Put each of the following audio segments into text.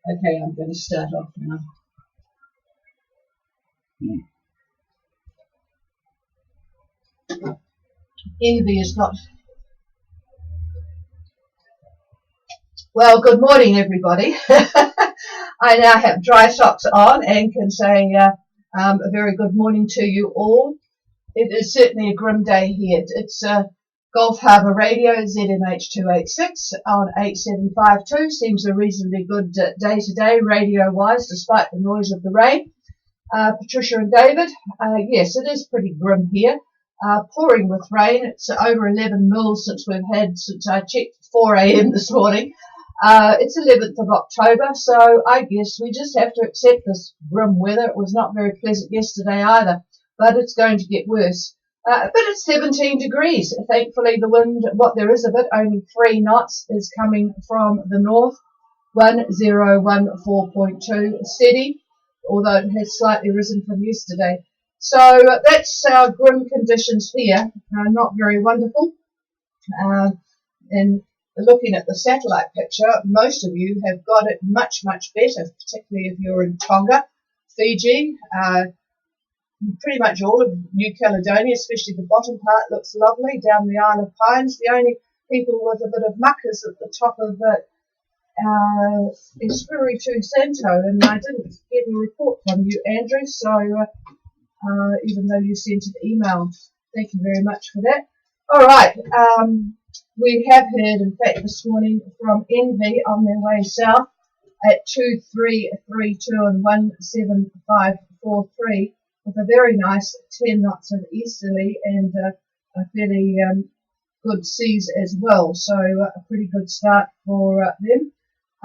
Okay, I'm going to start off now. Envy is not... Well, good morning, everybody. I now have dry socks on and can say a very good morning to you all. It is certainly a grim day here. It's Gulf Harbour Radio, ZMH286 on 8752. Seems a reasonably good day today, radio-wise, despite the noise of the rain. Patricia and David, yes, it is pretty grim here. Pouring with rain. It's over 11 mils since I checked 4 a.m. this morning. It's 11th of October, so I guess we just have to accept this grim weather. It was not very pleasant yesterday either, but it's going to get worse. But it's 17 degrees. Thankfully, the wind, what there is of it, only 3 knots, is coming from the north, 1014.2 steady, although it has slightly risen from yesterday. So that's our grim conditions here. Not very wonderful. And looking at the satellite picture, most of you have got it much, much better, particularly if you're in Tonga, Fiji, pretty much all of New Caledonia, especially the bottom part, looks lovely down the Isle of Pines. The only people with a bit of muck is at the top of Espiritu Santo, and I didn't get a report from you, Andrew, so even though you sent an email, thank you very much for that. All right, we have heard, in fact, this morning from Envy on their way south at 2332 and 17543 with a very nice 10 knots of easterly and a fairly good seas as well. So a pretty good start for them.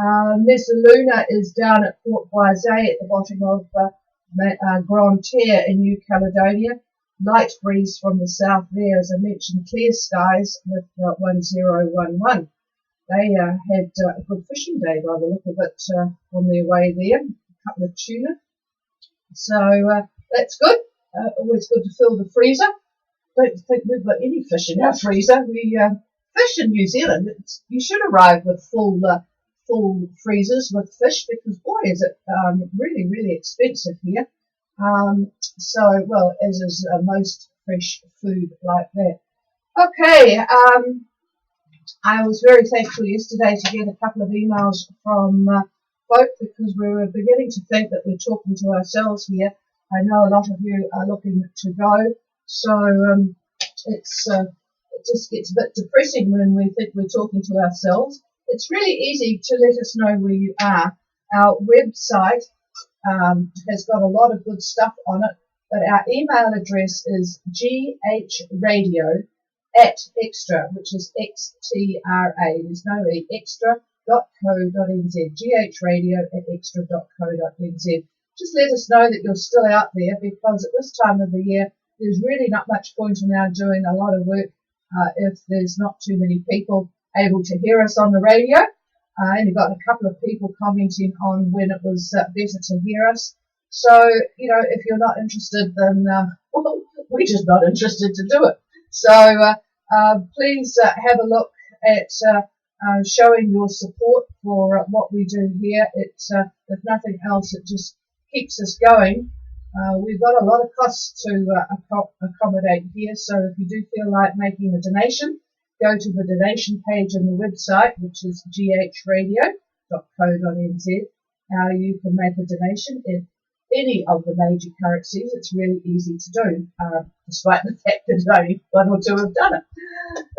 Mesaluna is down at Port Boisé at the bottom of Grande Terre in New Caledonia. Light breeze from the south there, as I mentioned, clear skies with 1011. They had a good fishing day by the look of it on their way there, a couple of tuna. So that's good. Always good to fill the freezer. Don't think we've got any fish in our freezer. We fish in New Zealand. You should arrive with full freezers with fish because, boy, is it really, really expensive here. So, well, as is most fresh food like that. Okay, I was very thankful yesterday to get a couple of emails from folk because we were beginning to think that we're talking to ourselves here. I know a lot of you are looking to go, so it just gets a bit depressing when we think we're talking to ourselves. It's really easy to let us know where you are. Our website has got a lot of good stuff on it, but our email address is ghradio@extra, which is XTRA, there's no E, extra.co.nz, ghradio@extra.co.nz. Just let us know that you're still out there, because at this time of the year, there's really not much point in our doing a lot of work if there's not too many people able to hear us on the radio. I only got a couple of people commenting on when it was better to hear us. So, you know, if you're not interested, then well, we're just not interested to do it. So please have a look at showing your support for what we do here. It's, if nothing else, it just keeps us going. We've got a lot of costs to accommodate here, so if you do feel like making a donation, go to the donation page on the website, which is ghradio.co.nz. You can make a donation in any of the major currencies. It's really easy to do, despite the fact that only 1 or 2 have done it.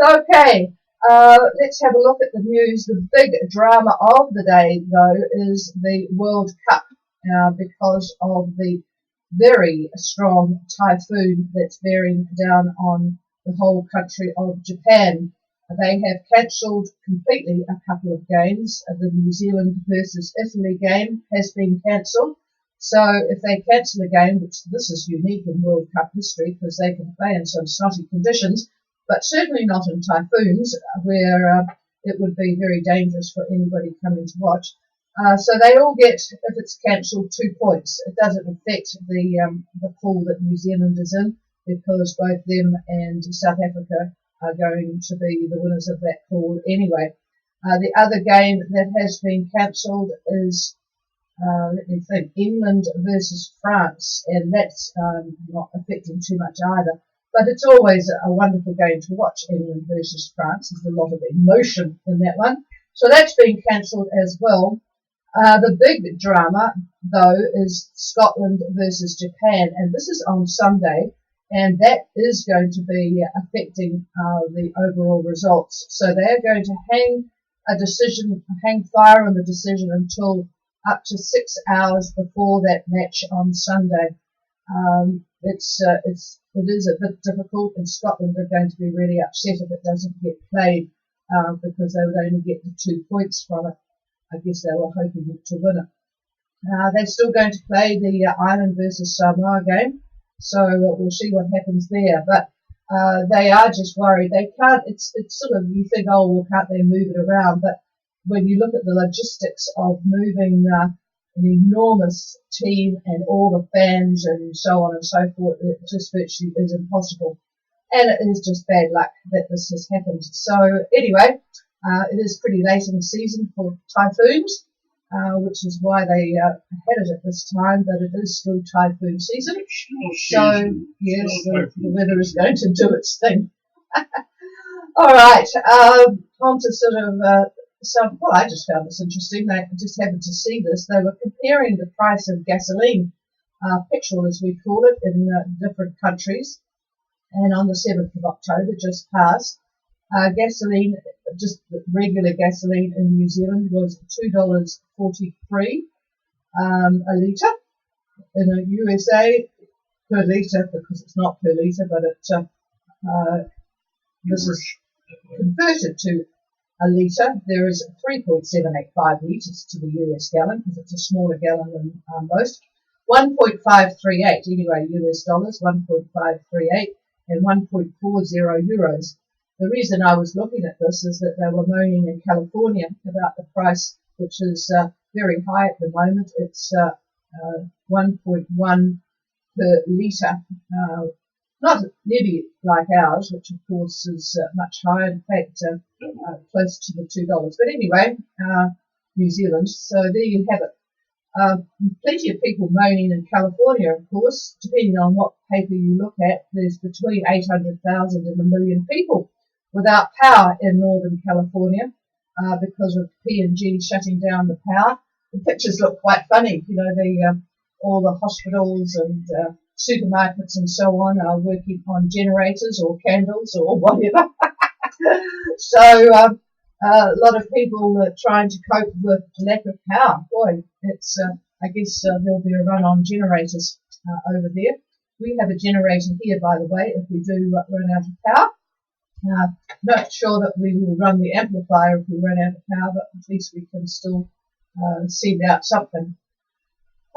Okay, let's have a look at the news. The big drama of the day, though, is the World Cup, because of the very strong typhoon that's bearing down on the whole country of Japan. They have cancelled completely a couple of games. The New Zealand versus Italy game has been cancelled. So if they cancel a game, which this is unique in World Cup history because they can play in some snotty conditions, but certainly not in typhoons where it would be very dangerous for anybody coming to watch. So they all get, if it's cancelled, 2 points. It doesn't affect the pool that New Zealand is in, because both them and South Africa are going to be the winners of that pool anyway. The other game that has been cancelled is let me think, England versus France, and that's not affecting too much either. But it's always a wonderful game to watch, England versus France. There's a lot of emotion in that one. So that's been cancelled as well. The big drama, though, is Scotland versus Japan, and this is on Sunday, and that is going to be affecting the overall results. So they're going to hang fire on the decision until up to 6 hours before that match on Sunday. It is a bit difficult, and Scotland are going to be really upset if it doesn't get played because they would only get the 2 points from it. I guess they were hoping to win it. They're still going to play the Ireland versus Samoa game, so we'll see what happens there. But they are just worried. They can't. It's sort of, you think, oh well, can't they move it around? But when you look at the logistics of moving an enormous team and all the fans and so on and so forth, it just virtually is impossible. And it is just bad luck that this has happened. So anyway, it is pretty late in the season for typhoons, which is why they had it at this time, but it is still typhoon season. So yes, the weather is going to do its thing. All right, on to sort of well, I just found this interesting. I just happened to see this. They were comparing the price of gasoline, petrol as we call it, in different countries. And on the 7th of October, just passed, gasoline, just regular gasoline in New Zealand was $2.43 a litre. In the USA, per litre, because it's not per litre, but this is converted to a litre. There is 3.785 litres to the US gallon, because it's a smaller gallon than most. 1.538, anyway, US dollars, 1.538, and 1.40 euros. The reason I was looking at this is that they were moaning in California about the price, which is very high at the moment. It's 1.1 per litre, not nearly like ours, which of course is much higher, in fact close to the $2. But anyway, New Zealand, so there you have it. Plenty of people moaning in California, of course. Depending on what paper you look at, there's between 800,000 and 1 million people without power in Northern California because of PNG shutting down the power. The pictures look quite funny. You know, all the hospitals and supermarkets and so on are working on generators or candles or whatever. So a lot of people are trying to cope with lack of power. Boy, it's I guess there'll be a run on generators over there. We have a generator here, by the way, if we do run out of power. Not sure that we will run the amplifier if we run out of power, but at least we can still send out something.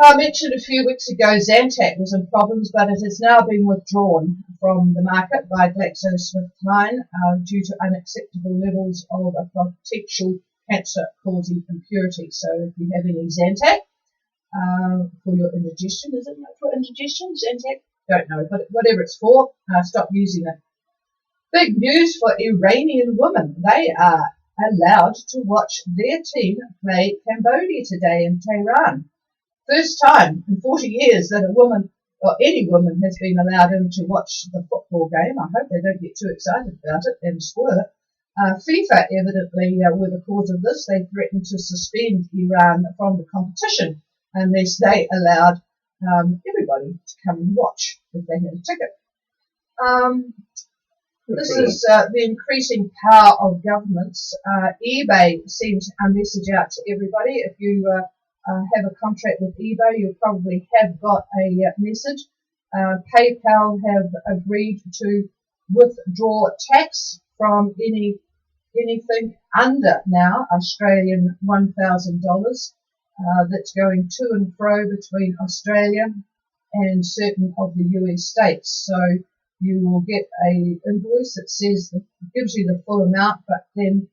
I mentioned a few weeks ago Zantac was in problems, but it has now been withdrawn from the market by GlaxoSmithKline due to unacceptable levels of a potential cancer-causing impurity. So if you have any Zantac for your indigestion, is it for indigestion, Zantac? Don't know, but whatever it's for, stop using it. Big news for Iranian women. They are allowed to watch their team play Cambodia today in Tehran. First time in 40 years that a woman, or any woman, has been allowed in to watch the football game. I hope they don't get too excited about it and spoil it. FIFA evidently were the cause of this. They threatened to suspend Iran from the competition unless they allowed everybody to come and watch if they had a ticket. This is the increasing power of governments. eBay sent a message out to everybody. If you have a contract with eBay, you probably have got a message. PayPal have agreed to withdraw tax from anything under now Australian $1,000 that's going to and fro between Australia and certain of the US states. So you will get a invoice that says gives you the full amount, but then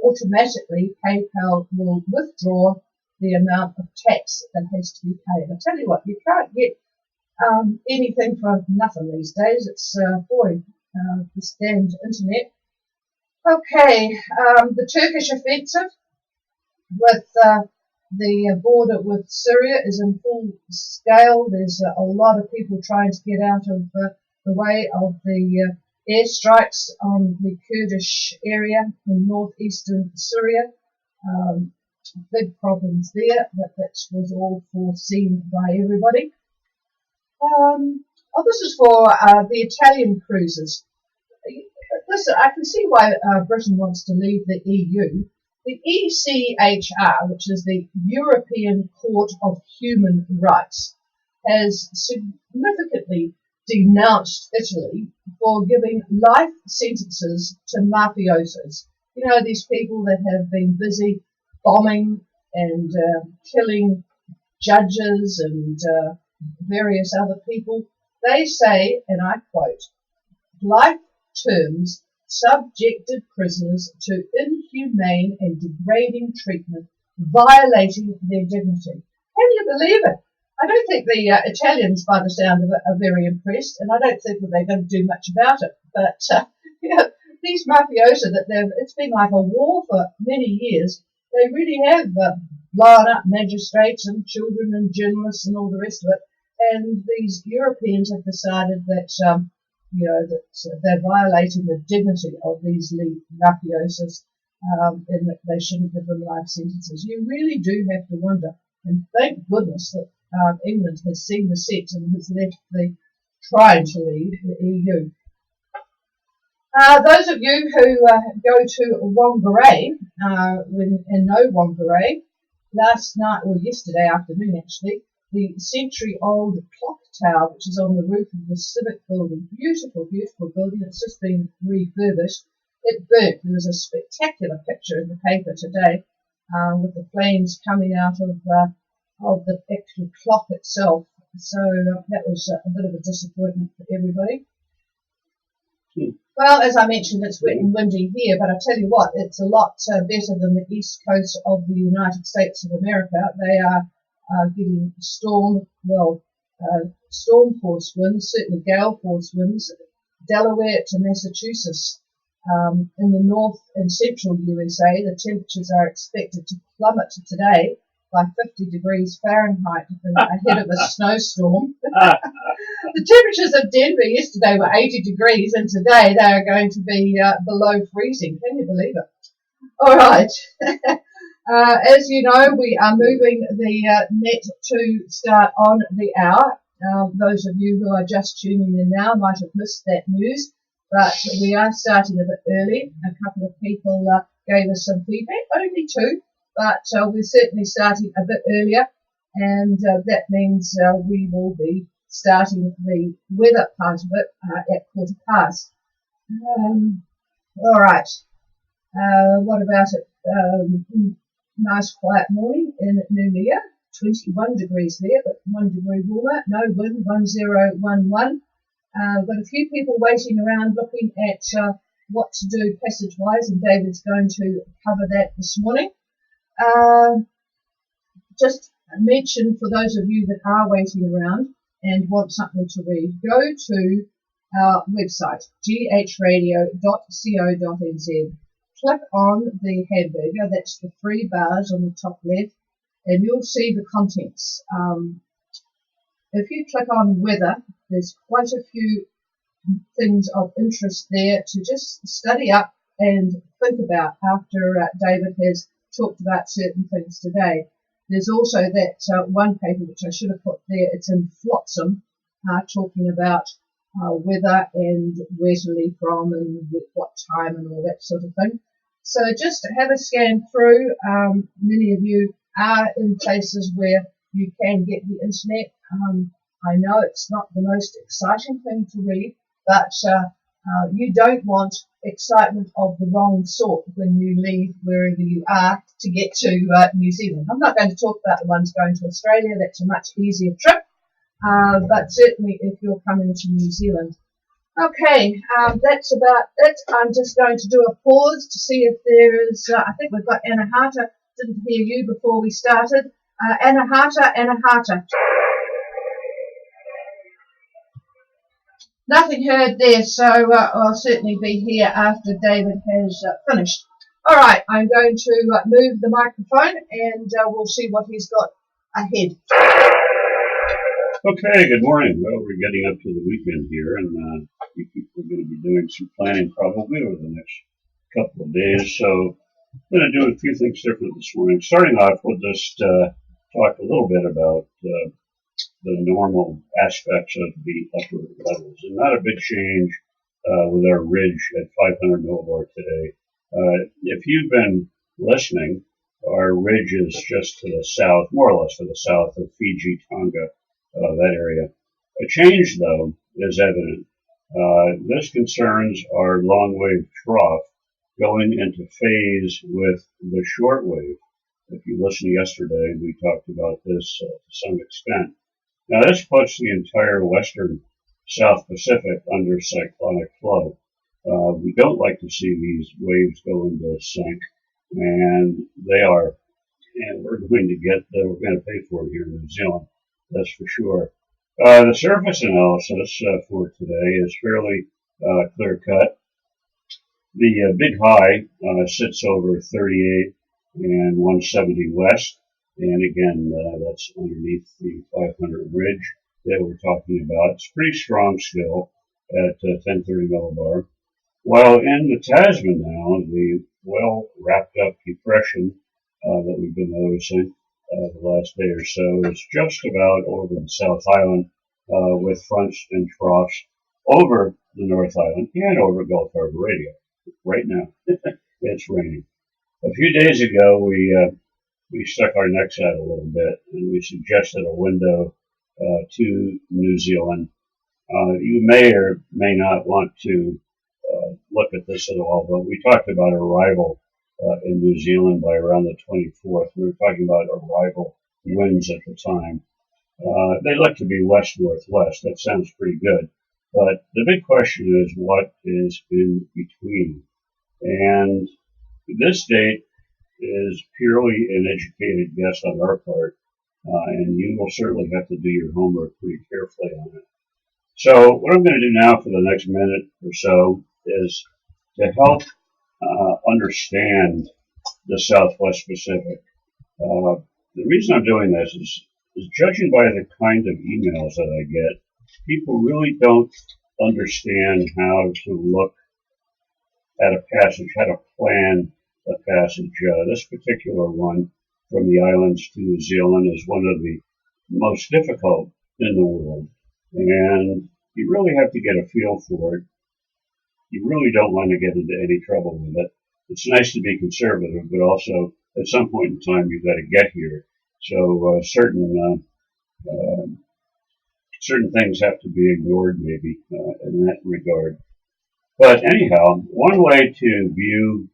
automatically PayPal will withdraw the amount of tax that has to be paid. I tell you what, you can't get anything for nothing these days. It's this damned internet. Okay, the Turkish offensive with The border with Syria is in full scale. There's a lot of people trying to get out of the way of the airstrikes on the Kurdish area in northeastern Syria. Big problems there, but that was all foreseen by everybody. This is for the Italian cruises. Listen, I can see why Britain wants to leave the EU. The ECHR, which is the European Court of Human Rights, has significantly denounced Italy for giving life sentences to mafiosos. You know, these people that have been busy bombing and killing judges and various other people. They say, and I quote, life terms subjected prisoners to inhumane and degrading treatment, violating their dignity. Can you believe it? I don't think the Italians, by the sound of it, are very impressed, and I don't think that they're going to do much about it. But these mafiosi, it's been like a war for many years. They really have blown up magistrates and children and journalists and all the rest of it. And these Europeans have decided that that they're violating the dignity of these mafiosos, and that they shouldn't give them life sentences. You really do have to wonder, and thank goodness that England has seen the set and has left trying to leave the EU. Those of you who go to Whangarei and know Whangarei, last night or yesterday afternoon actually, the century-old clock tower, which is on the roof of the Civic building, beautiful, beautiful building. It's just been refurbished. It burnt. There was a spectacular picture in the paper today with the flames coming out of the actual clock itself. So that was a bit of a disappointment for everybody. Well, as I mentioned, it's wet and windy here, but I tell you what, it's a lot better than the east coast of the United States of America. They are getting storm force winds, certainly gale force winds, Delaware to Massachusetts. In the north and central USA, the temperatures are expected to plummet today by 50 degrees Fahrenheit ahead of a snowstorm. The temperatures of Denver yesterday were 80 degrees, and today they are going to be below freezing. Can you believe it? All right. As you know, we are moving the net to start on the hour. Those of you who are just tuning in now might have missed that news, but we are starting a bit early. A couple of people gave us some feedback, only two, but we're certainly starting a bit earlier, and that means we will be starting the weather part of it at 1:15. All right. What about it? Nice quiet morning in Noumea, 21 degrees there, but 1 degree warmer, no wind, 1011. Got a few people waiting around looking at what to do passage-wise, and David's going to cover that this morning. Just mention for those of you that are waiting around and want something to read, go to our website, ghradio.co.nz. Click on the hamburger, that's the 3 bars on the top left, and you'll see the contents. If you click on weather, there's quite a few things of interest there to just study up and think about after David has talked about certain things today. There's also that one paper which I should have put there, it's in Flotsam, talking about weather and where to leave from and what time and all that sort of thing. So just have a scan through. Many of you are in places where you can get the internet. I know it's not the most exciting thing to read, but you don't want excitement of the wrong sort when you leave wherever you are to get to New Zealand. I'm not going to talk about the ones going to Australia. That's a much easier trip. But certainly if you're coming to New Zealand. Okay, that's about it. I'm just going to do a pause to see if there is, I think we've got Anahata. Didn't hear you before we started. Anahata. Nothing heard there, so I'll certainly be here after David has finished. All right, I'm going to move the microphone and we'll see what he's got ahead. Okay, good morning. Well, we're getting up to the weekend here, and we think we're going to be doing some planning probably over the next couple of days. So I'm going to do a few things different this morning. Starting off, we'll just talk a little bit about the normal aspects of the upper levels, and not a big change with our ridge at 500 millibar today. If you've been listening, our ridge is just to the south, more or less to the south of Fiji, Tonga, that area. A change, though, is evident. This concerns our long wave trough going into phase with the short wave. If you listened yesterday, we talked about this to some extent. Now, this puts the entire western South Pacific under cyclonic flow. We don't like to see these waves go into sync, and they are, and we're going to pay for it here in New Zealand. That's for sure. The surface analysis for today is fairly clear cut. The big high sits over 38 and 170 west, and again, that's underneath the 500 ridge that we're talking about. It's pretty strong still at 1030 millibar. While in the Tasman now, the well wrapped up depression that we've been noticing the last day or so is just about over the South Island with fronts and troughs over the North Island and over Gulf Harbor Radio. Right now, it's raining. A few days ago, we stuck our necks out a little bit and we suggested a window to New Zealand. You may or may not want to look at this at all, but we talked about arrival in New Zealand by around the 24th. We were talking about arrival winds at the time. They look to be west-northwest. That sounds pretty good. But the big question is what is in between. And this date is purely an educated guess on our part, and you will certainly have to do your homework pretty carefully on it. So what I'm going to do now for the next minute or so is to help understand the Southwest Pacific. The reason I'm doing this is judging by the kind of emails that I get, people really don't understand how to look at a passage, how to plan a passage. This particular one from the islands to New Zealand is one of the most difficult in the world, and you really have to get a feel for it. You really don't want to get into any trouble with it. It's nice to be conservative, but also at some point in time you've got to get here. So certain things have to be ignored, maybe in that regard. But anyhow, one way to view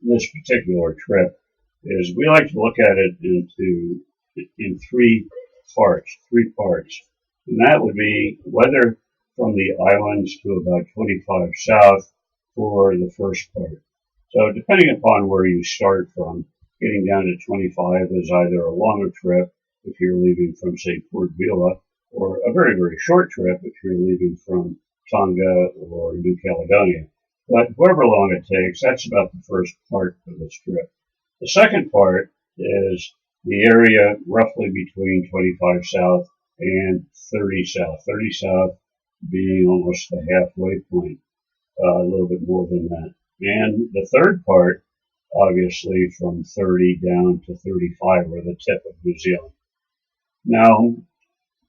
this particular trip is we like to look at it in three parts, and that would be weather from the islands to about 25 south for the first part. So depending upon where you start from, getting down to 25 is either a longer trip if you're leaving from, say, Port Vila, or a very, very short trip if you're leaving from Tonga or New Caledonia. But however long it takes, that's about the first part of this trip. The second part is the area roughly between 25 south and 30 south. 30 south being almost the halfway point, a little bit more than that. And the third part, obviously from 30 down to 35, or the tip of New Zealand. Now,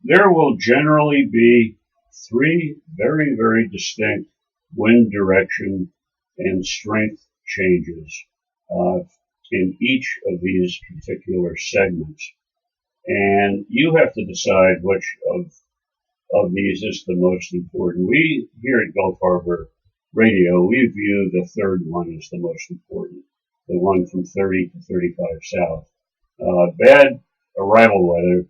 there will generally be three very, very distinct wind direction and strength changes in each of these particular segments. And you have to decide which of these is the most important. We, here at Gulf Harbor Radio, we view the third one as the most important, the one from 30 to 35 south. Bad arrival weather,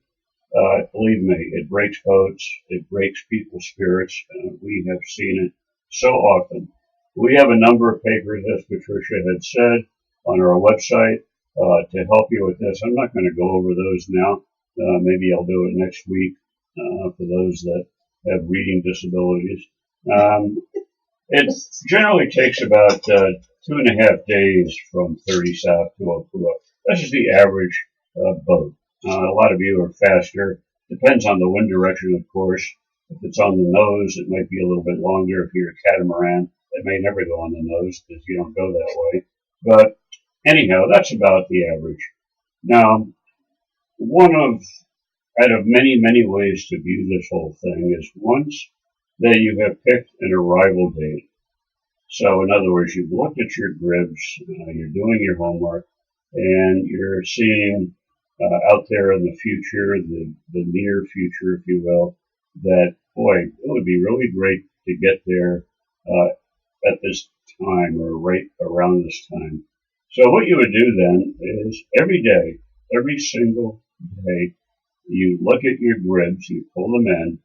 believe me, it breaks boats, it breaks people's spirits. We have seen it so often. We have a number of papers, as Patricia had said, on our website to help you with this. I'm not going to go over those now. Maybe I'll do it next week for those that have reading disabilities. It generally takes about 2.5 days from 30 south to Okua. This is the average boat. A lot of you are faster. Depends on the wind direction, of course. If it's on the nose, it might be a little bit longer. If you're a catamaran, it may never go on the nose because you don't go that way. But anyhow, that's about the average. Now, out of many, many ways to view this whole thing is once that you have picked an arrival date. So in other words, you've looked at your grids, you're doing your homework, and you're seeing out there in the future, the near future, if you will, that, boy, it would be really great to get there at this time or right around this time. So what you would do then is every day, every single day, you look at your grids, you pull them in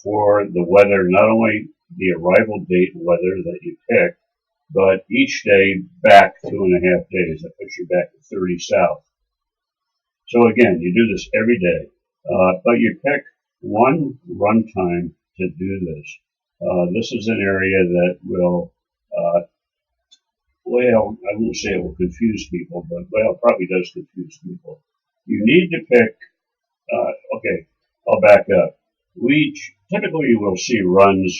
for the weather, not only the arrival date weather that you pick, but each day back 2.5 days. That puts you back to 30 south. So again, you do this every day, but you pick one run time to do this. This is an area that will, well, I won't say it will confuse people, but well, it probably does confuse people. You need to pick, okay, I'll back up. Typically you will see runs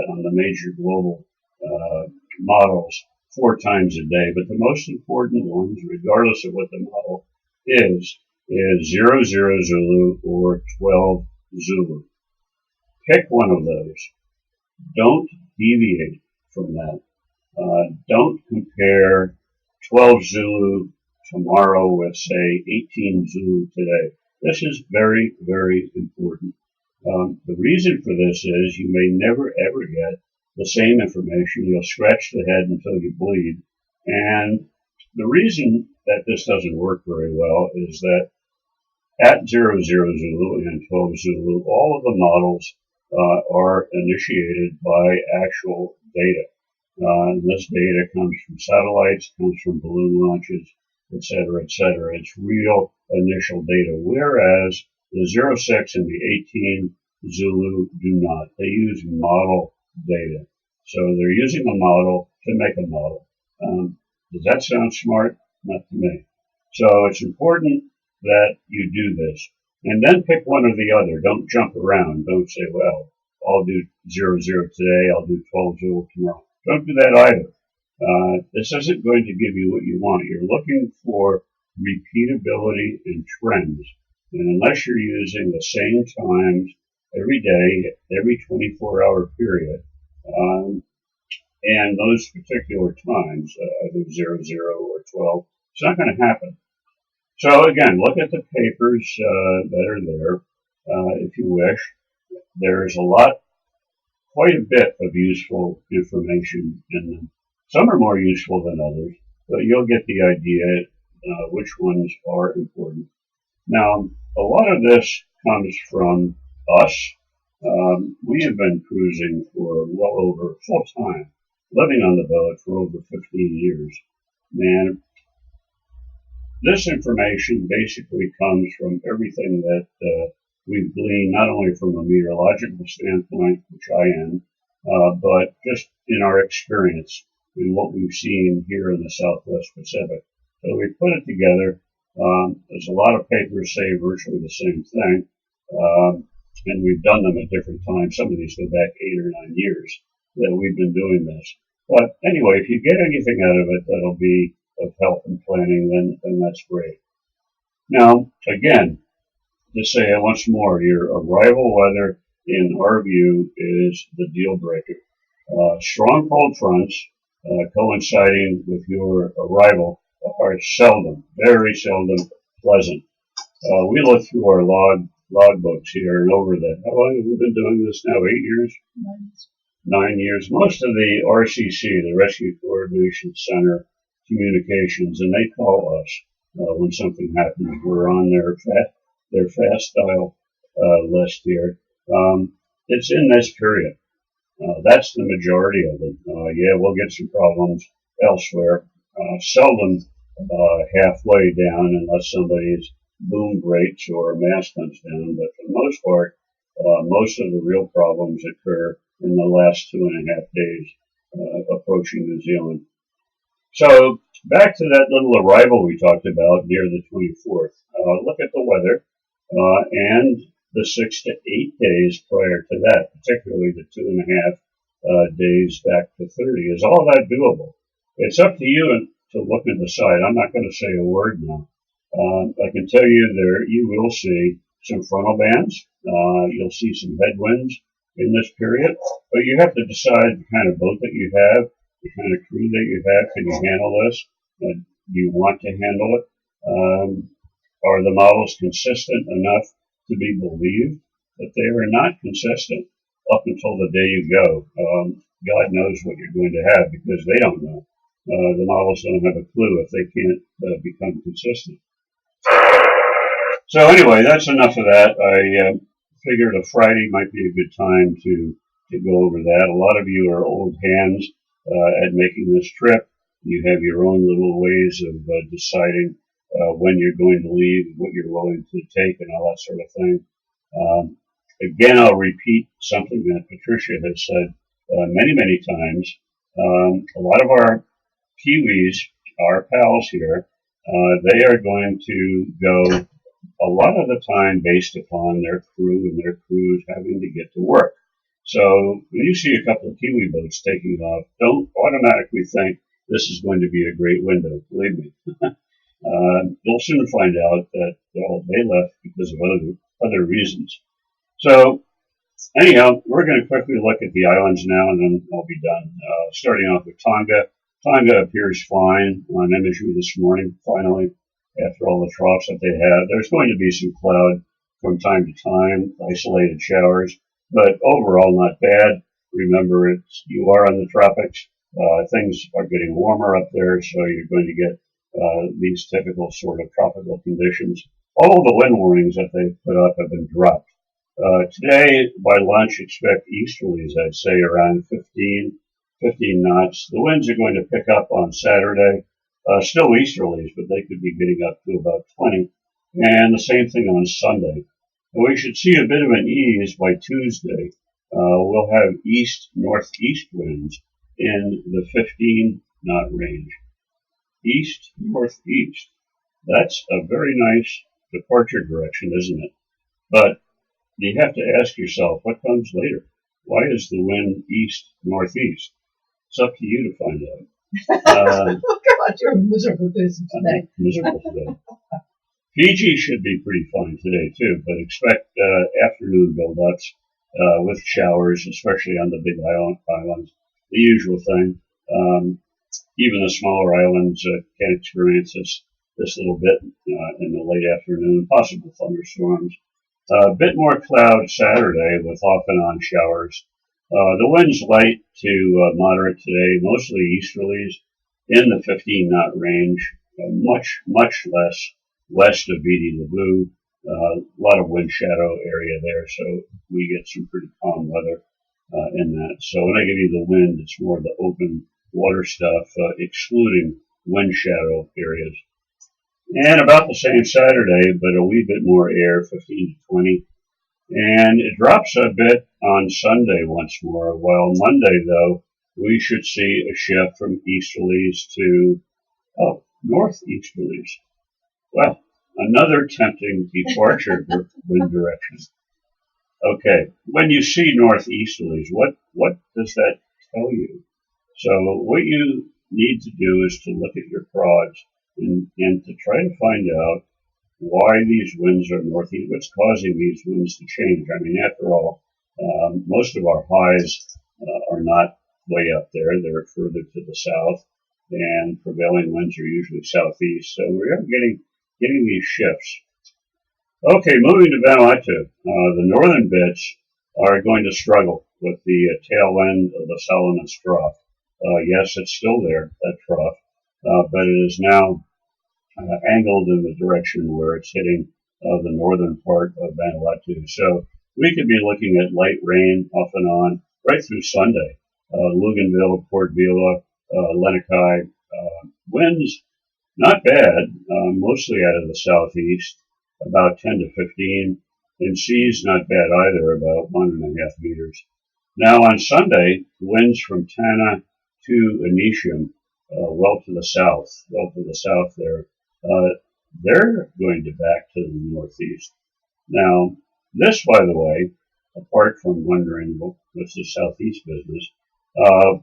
on the major global models 4 times a day, but the most important ones, regardless of what the model is 00 Zulu or 12 Zulu. Pick one of those. Don't deviate from that. Don't compare 12 Zulu tomorrow with, say, 18 Zulu today. This is very, very important. The reason for this is you may never ever get the same information. You'll scratch the head until you bleed. And the reason that this doesn't work very well is that at 00 Zulu and 12 Zulu, all of the models are initiated by actual data. This data comes from satellites, comes from balloon launches, etc., etc. It's real initial data, whereas the 06 and the 18 Zulu do not. They use model data. So they're using a model to make a model. Does that sound smart? Not to me. So it's important that you do this. And then pick one or the other. Don't jump around. Don't say, well, I'll do 00 today, I'll do 12 Zulu tomorrow. Don't do that either. This isn't going to give you what you want. You're looking for repeatability and trends. And unless you're using the same times every day, every 24-hour period, and those particular times, either 00 or 12, it's not going to happen. So again, look at the papers that are there, if you wish. There's quite a bit of useful information in them. Some are more useful than others, but you'll get the idea which ones are important. Now, a lot of this comes from us. We have been cruising for well over full time, living on the boat for over 15 years. Man, this information basically comes from everything that we've gleaned, not only from a meteorological standpoint, which I am, but just in our experience in what we've seen here in the Southwest Pacific. So we put it together. There's a lot of papers say virtually the same thing, and we've done them at different times. Some of these go back 8 or 9 years that we've been doing this. But anyway, if you get anything out of it that'll be of help in planning, then that's great. Now, again, to say it once more, your arrival weather, in our view, is the deal breaker. Strong cold fronts coinciding with your arrival are seldom, very seldom pleasant. We look through our log books here and over that. How long have we been doing this now? 8 years? 9 years. Most of the RCC, the Rescue Coordination Center communications, and they call us when something happens. We're on their fast dial list here. It's in this period. That's the majority of it. Yeah, we'll get some problems elsewhere. Seldom halfway down unless somebody's boom breaks or a mast comes down. But for the most part, most of the real problems occur in the last 2.5 days approaching New Zealand. So back to that little arrival we talked about near the 24th. Look at the weather and the 6 to 8 days prior to that, particularly the 2.5 days back to 30. Is all that doable? It's up to you to look and decide. I'm not going to say a word now. I can tell you there you will see some frontal bands. You'll see some headwinds in this period, but you have to decide the kind of boat that you have, the kind of crew that you have. Can you handle this? Do you want to handle it? Are the models consistent enough to be believed? That they are not consistent up until the day you go. God knows what you're going to have because they don't know. The models don't have a clue if they can't become consistent. So anyway, that's enough of that. I figured a Friday might be a good time to go over that. A lot of you are old hands at making this trip. You have your own little ways of deciding when you're going to leave, what you're willing to take, and all that sort of thing. Again, I'll repeat something that Patricia has said many, many times. A lot of our Kiwis, our pals here, they are going to go a lot of the time based upon their crew and their crews having to get to work. So when you see a couple of Kiwi boats taking off, don't automatically think this is going to be a great window. Believe me. You'll soon find out that, well, they left because of other reasons. So anyhow, we're going to quickly look at the islands now, and then I'll be done. Starting off with Tonga. Tonga appears fine on imagery this morning, finally, after all the troughs that they have. There's going to be some cloud from time to time, isolated showers, but overall not bad. Remember, you are in the tropics. Things are getting warmer up there, so you're going to get these typical sort of tropical conditions. All of the wind warnings that they've put up have been dropped. Today, by lunch, expect easterlies, I'd say around 15 knots. The winds are going to pick up on Saturday. Still easterlies, but they could be getting up to about 20. And the same thing on Sunday. And we should see a bit of an ease by Tuesday. We'll have east-northeast winds in the 15-knot range. East-northeast. That's a very nice departure direction, isn't it? But you have to ask yourself, what comes later? Why is the wind east-northeast? It's up to you to find out. Oh God, you're a miserable person today. Miserable today. Fiji should be pretty fine today too, but expect afternoon build-ups with showers, especially on the big islands. The usual thing. Even the smaller islands can experience this little bit in the late afternoon. Possible thunderstorms. A bit more cloud Saturday with off and on showers. The wind's light to moderate today, mostly easterlies in the 15-knot range, much less west of Viti Levu. A lot of wind shadow area there, so we get some pretty calm weather in that. So when I give you the wind, it's more the open water stuff, excluding wind shadow areas. And about the same Saturday, but a wee bit more air, 15 to 20. And it drops a bit on Sunday once more, while Monday, though, we should see a shift from easterlies to northeasterlies. Well, another tempting departure wind direction. Okay, when you see northeasterlies, what does that tell you? So what you need to do is to look at your prods and to try to find out why these winds are northeast, what's causing these winds to change. I mean, after all, most of our highs are not way up there. They're further to the south, and prevailing winds are usually southeast. So we are getting these shifts. Okay, moving to Vanuatu. The northern bits are going to struggle with the tail end of the Salamis trough. Yes, it's still there, that trough, but it is now angled in the direction where it's hitting the northern part of Vanuatu. So we could be looking at light rain off and on right through Sunday. Luganville, Port Vila, Lenikai, winds not bad, mostly out of the southeast, about 10 to 15, and seas not bad either, about 1.5 meters. Now on Sunday, winds from Tanna to Initium, well to the south there, they're going to back to the northeast. Now, this, by the way, apart from wondering what's the southeast business,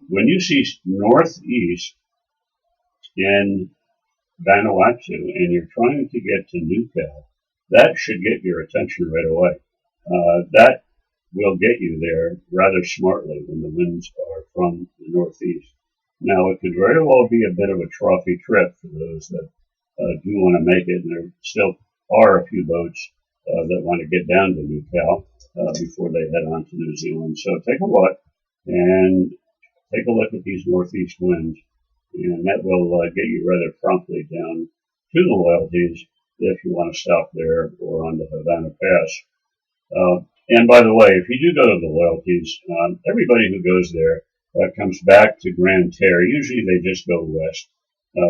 when you see northeast in Vanuatu and you're trying to get to Newcastle, that should get your attention right away. That will get you there rather smartly when the winds are from the northeast. Now, it could very well be a bit of a trophy trip for those that do want to make it, and there still are a few boats that want to get down to Newcastle before they head on to New Zealand. So take a look and take a look at these northeast winds, and that will get you rather promptly down to the Loyalties if you want to stop there or on the Havana Pass. And by the way, if you do go to the Loyalties, everybody who goes there comes back to Grande Terre. Usually they just go west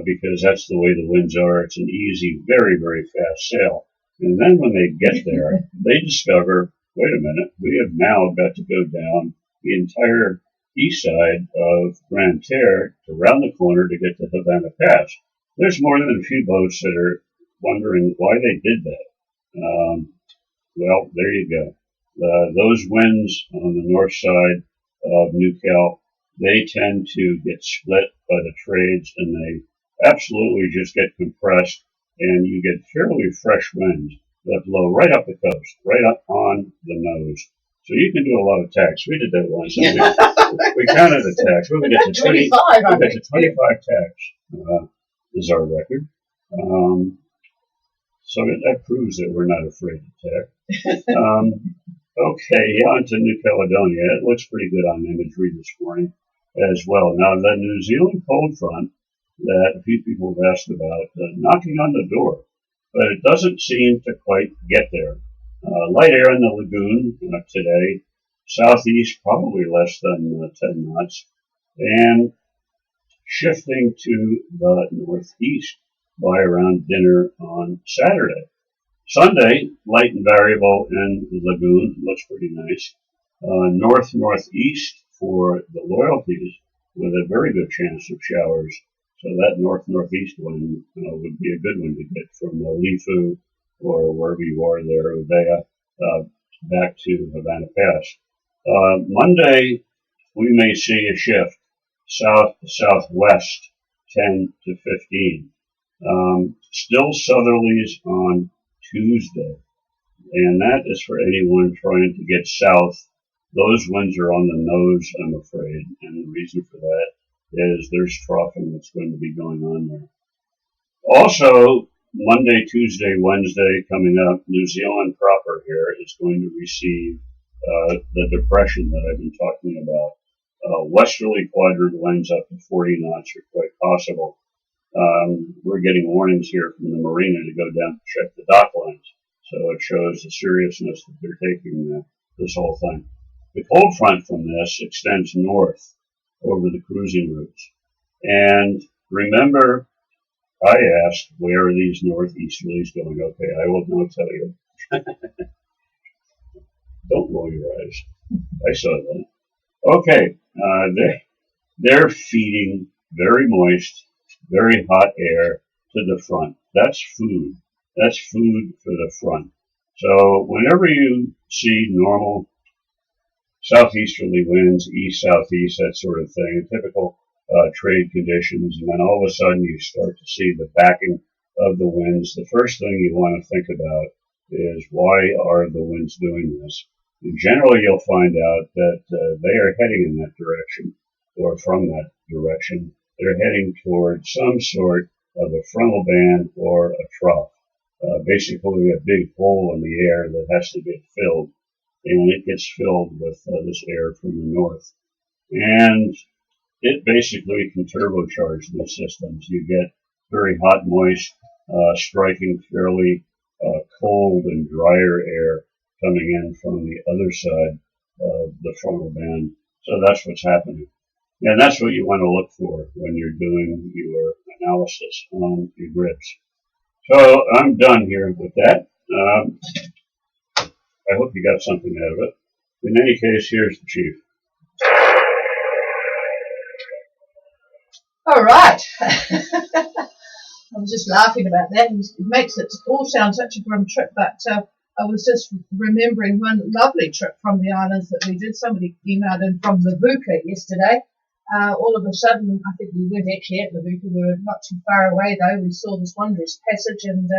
because that's the way the winds are. It's an easy, very, very fast sail. And then when they get there, they discover, wait a minute, we have now got to go down the entire east side of Grande Terre to round the corner to get to Havana Pass. There's more than a few boats that are wondering why they did that. Well, there you go. Those winds on the north side of Newcastle, they tend to get split by the trades, and they absolutely just get compressed, and you get fairly fresh winds that blow right up the coast, right up on the nose. So you can do a lot of tacks. We did that once. We counted the tacks. We got to 25. We got to 25 tacks. Is our record. So that proves that we're not afraid to tack. Okay, on to New Caledonia. It looks pretty good on imagery this morning as well. Now, the New Zealand cold front that a few people have asked about, knocking on the door, but it doesn't seem to quite get there. Light air in the lagoon today, southeast probably less than 10 knots, and shifting to the northeast by around dinner on Saturday. Sunday, light and variable in the lagoon, looks pretty nice. North-northeast for the Loyalties with a very good chance of showers. So that north-northeast wind would be a good one to get from Lifu or wherever you are there, Ubea, back to Havana Pass. Monday, we may see a shift south to southwest, 10 to 15. Still southerlies on Tuesday, and that is for anyone trying to get south. Those winds are on the nose, I'm afraid, and the reason for that is there's troughing that's going to be going on there. Also, Monday, Tuesday, Wednesday coming up, New Zealand proper here is going to receive the depression that I've been talking about. Westerly quadrant winds up to 40 knots are quite possible. We're getting warnings here from the marina to go down and check the dock lines. So it shows the seriousness that they're taking this whole thing. The cold front from this extends north over the cruising routes. And remember, I asked, where are these northeasterlies going? Okay, I will now tell you. Don't roll your eyes. I saw that. Okay, they're feeding very moist, very hot air to the front. That's food. That's food for the front. So whenever you see normal southeasterly winds, east-southeast, that sort of thing, typical trade conditions, and then all of a sudden you start to see the backing of the winds, the first thing you want to think about is, why are the winds doing this? And generally you'll find out that they are heading in that direction, or from that direction. They're heading toward some sort of a frontal band or a trough. Basically a big hole in the air that has to get filled, and it gets filled with this air from the north. And it basically can turbocharge these systems. You get very hot, moist, striking fairly cold and drier air coming in from the other side of the frontal band. So that's what's happening. And that's what you want to look for when you're doing your analysis on your grids. So I'm done here with that. I hope you got something out of it. In any case, here's the chief. All right. I was just laughing about that. It makes it all sound such a grim trip, but I was just remembering one lovely trip from the islands that we did. Somebody emailed in from Levuka yesterday. All of a sudden, I think we weren't actually at Levuka. We were not too far away, though. We saw this wondrous passage and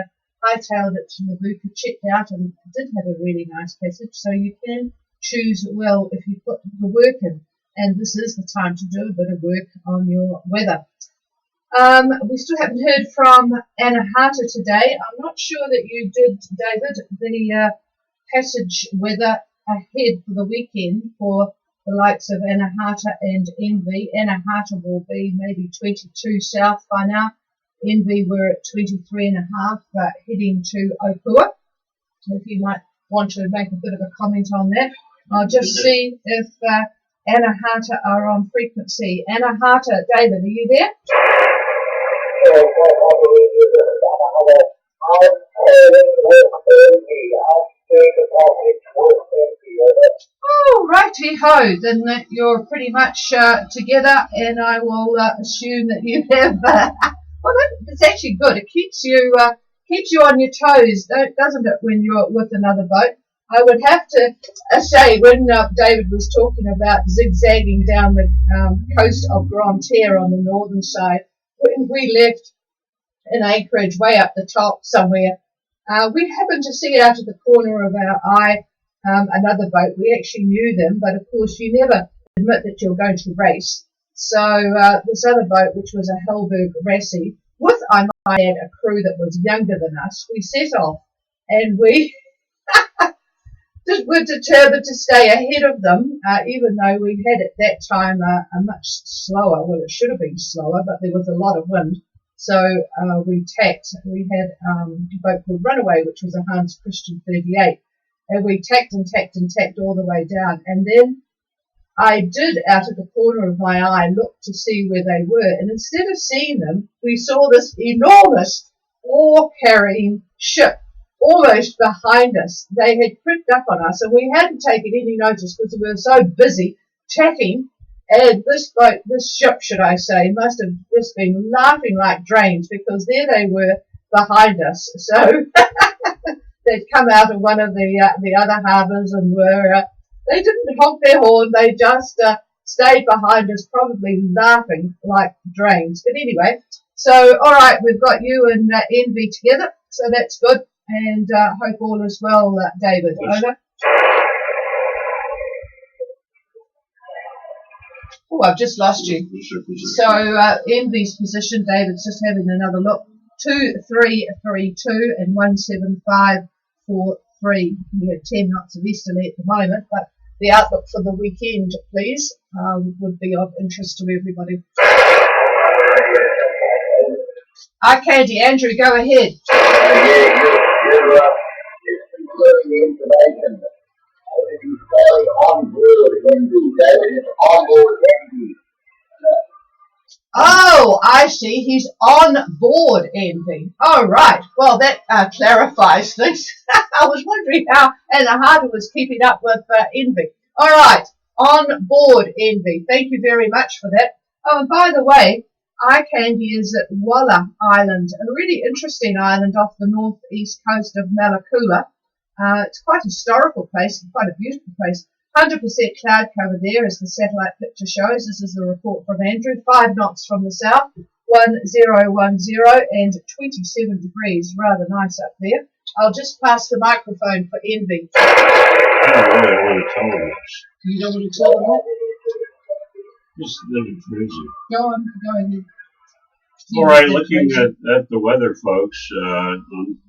hightailed it to Levuka, checked out, and it did have a really nice passage. So you can choose well if you put the work in. And this is the time to do a bit of work on your weather. We still haven't heard from Anahata today. I'm not sure that you did, David, the passage weather ahead for the weekend for the likes of Anahata and Envy. Anahata will be maybe 22 south by now. Envy we're at 23.5, heading to Opua. If you might want to make a bit of a comment on that. I'll just see if Anahata are on frequency. Anahata, David, are you there? Oh, righty ho. Then you're pretty much together, and I will assume that you have. Well, it's actually good. It keeps you on your toes, doesn't it, when you're with another boat? I would have to say, when David was talking about zigzagging down the coast of Grande Terre on the northern side, when we left in Anchorage, way up the top somewhere, we happened to see out of the corner of our eye another boat. We actually knew them, but of course you never admit that you're going to race. So this other boat, which was a Hellberg Rassie, with, I might add, a crew that was younger than us, we set off, and we were determined to stay ahead of them, even though we had at that time a much slower, well, it should have been slower, but there was a lot of wind. So we tacked. We had a boat called Runaway, which was a Hans Christian 38. And we tacked and tacked and tacked all the way down. And then I did, out of the corner of my eye, look to see where they were. And instead of seeing them, we saw this enormous ore-carrying ship almost behind us. They had crept up on us, and we hadn't taken any notice because we were so busy tacking. And this boat, this ship, should I say, must have just been laughing like drains, because there they were behind us. So they'd come out of one of the other harbours and were, they didn't honk their horn, they just stayed behind us, probably laughing like drains. But anyway, so all right, we've got you and Envy together, so that's good. And hope all is well, David. Over. Oh, I've just lost you. So Envy's position, David's just having another look. 2332 and 17543. We have 10 knots of easterly at the moment, but the outlook for the weekend, please, would be of interest to everybody. Candy, Andrew, go ahead. You're the information. On board Envy. Oh, I see. He's on board Envy. All right. Well, that clarifies things. I was wondering how Anahata was keeping up with Envy. All right. On board Envy. Thank you very much for that. Oh, and by the way, iCandy is at Walla Island, a really interesting island off the northeast coast of Malakula. It's quite a historical place, quite a beautiful place. 100% cloud cover there, as the satellite picture shows. This is the report from Andrew. 5 knots from the south, 1010, and 27 degrees. Rather nice up there. I'll just pass the microphone for Envy. I don't really want to tell them this. You don't want to tell them that? Just let it crazy. Go on, go ahead. All right, looking at the weather, folks,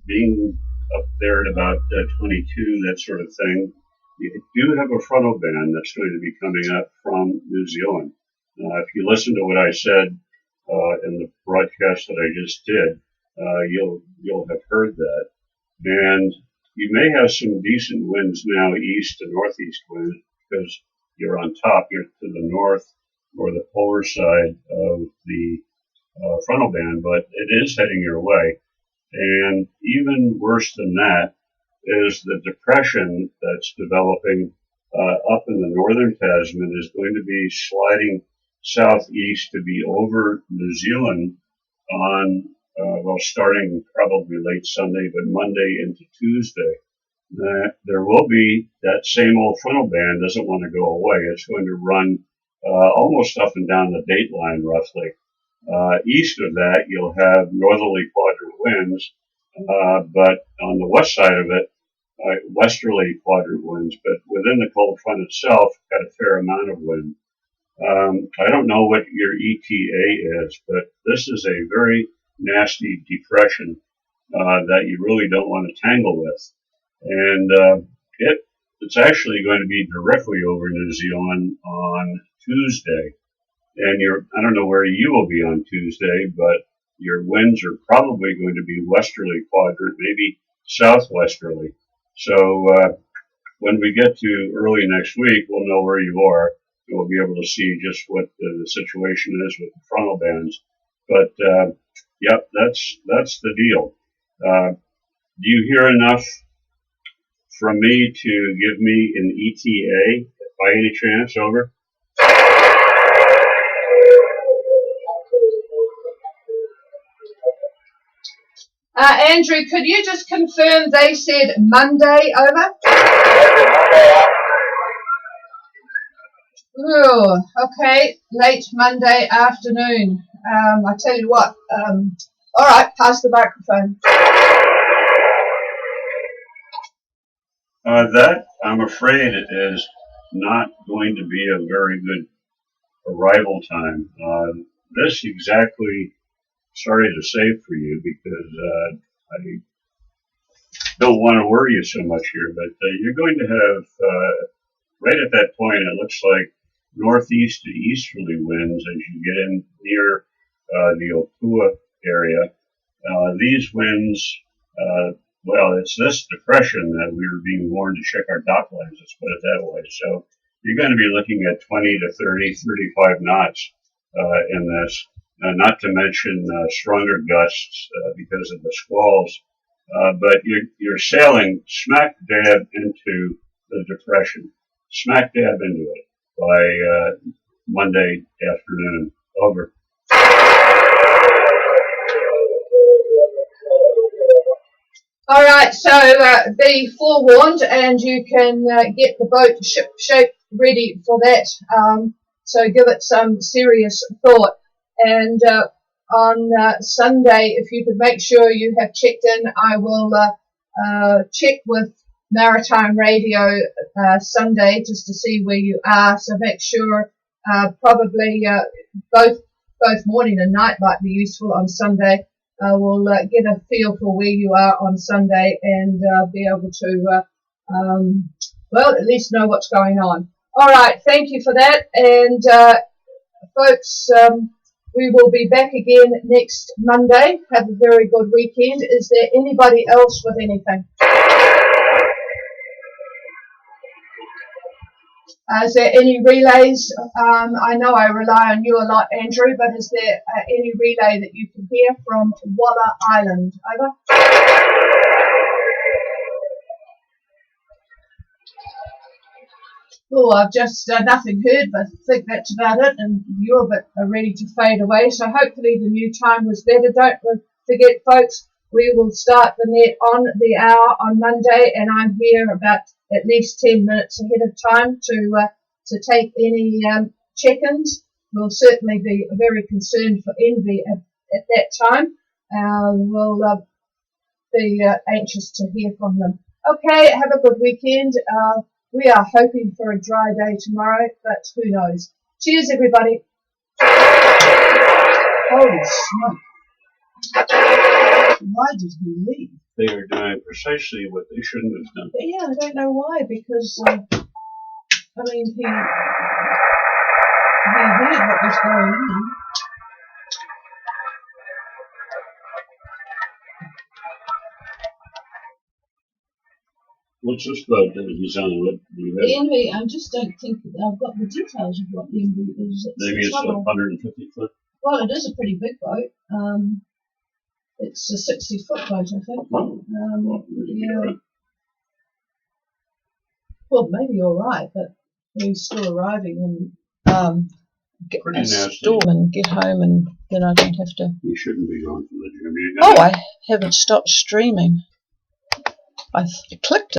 being up there at about 22, that sort of thing, you do have a frontal band that's going to be coming up from New Zealand. If you listen to what I said in the broadcast that I just did, you'll have heard that. And you may have some decent winds now, east and northeast winds, because you're on top, you're to the north or the polar side of the frontal band, but it is heading your way. And even worse than that is the depression that's developing up in the northern Tasman is going to be sliding southeast to be over New Zealand on, starting probably late Sunday, but Monday into Tuesday. There will be that same old frontal band doesn't want to go away. It's going to run almost up and down the date line roughly. East of that, you'll have northerly quadrant winds, but on the west side of it, westerly quadrant winds. But within the cold front itself, got a fair amount of wind. I don't know what your ETA is, but this is a very nasty depression that you really don't want to tangle with. And it's actually going to be directly over New Zealand on Tuesday. And I don't know where you will be on Tuesday, but your winds are probably going to be westerly quadrant, maybe southwesterly. So when we get to early next week, we'll know where you are. We'll be able to see just what the situation is with the frontal bands. But yep, that's the deal. Do you hear enough from me to give me an ETA by any chance? Over. Andrew, could you just confirm they said Monday? Over. Oh, okay, late Monday afternoon. I tell you what. All right, pass the microphone. That, I'm afraid, is not going to be a very good arrival time. This exactly, sorry to say for you, because I don't want to worry you so much here, but you're going to have, right at that point, it looks like northeast to easterly winds as you get in near the Opua area. These winds, it's this depression that we were being warned to check our dock lines, let's put it that way. So you're going to be looking at 20 to 30, 35 knots in this, not to mention stronger gusts because of the squalls. But you're sailing smack dab into the depression, smack dab into it by Monday afternoon. Over. All right, so be forewarned, and you can get the boat shape ready for that. So give it some serious thought. And on Sunday, if you could make sure you have checked in, I will check with Maritime Radio Sunday just to see where you are. So make sure probably both morning and night might be useful on Sunday. We'll get a feel for where you are on Sunday and be able to, at least know what's going on. All right, thank you for that. And folks, we will be back again next Monday. Have a very good weekend. Is there anybody else with anything? Is there any relays? I know I rely on you a lot, Andrew, but is there any relay that you can hear from Walla Island? Over. Oh, I've just nothing heard, but I think that's about it, and you're a bit ready to fade away, so hopefully the new time was better. Don't forget, folks, we will start the net on the hour on Monday, and I'm here about at least 10 minutes ahead of time to take any check-ins. We'll certainly be very concerned for Envy at that time. We'll be anxious to hear from them. Okay, have a good weekend. We are hoping for a dry day tomorrow, but who knows. Cheers, everybody. Holy smoke. Why did he leave? They are doing precisely what they shouldn't have done. Yeah, I don't know why, because, he heard what was going on. What's this boat that he's on? What do you have? The Envy, I just don't think that I've got the details of what the Envy is. Maybe it's 150 foot. Well, it is a pretty big boat. It's a 60-foot boat, I think. Yeah. Right. Well, maybe you're right, but he's still arriving, and Pretty nasty. storm and get home, and then I don't have to. You shouldn't be going to the gym. Oh, I haven't stopped streaming. I clicked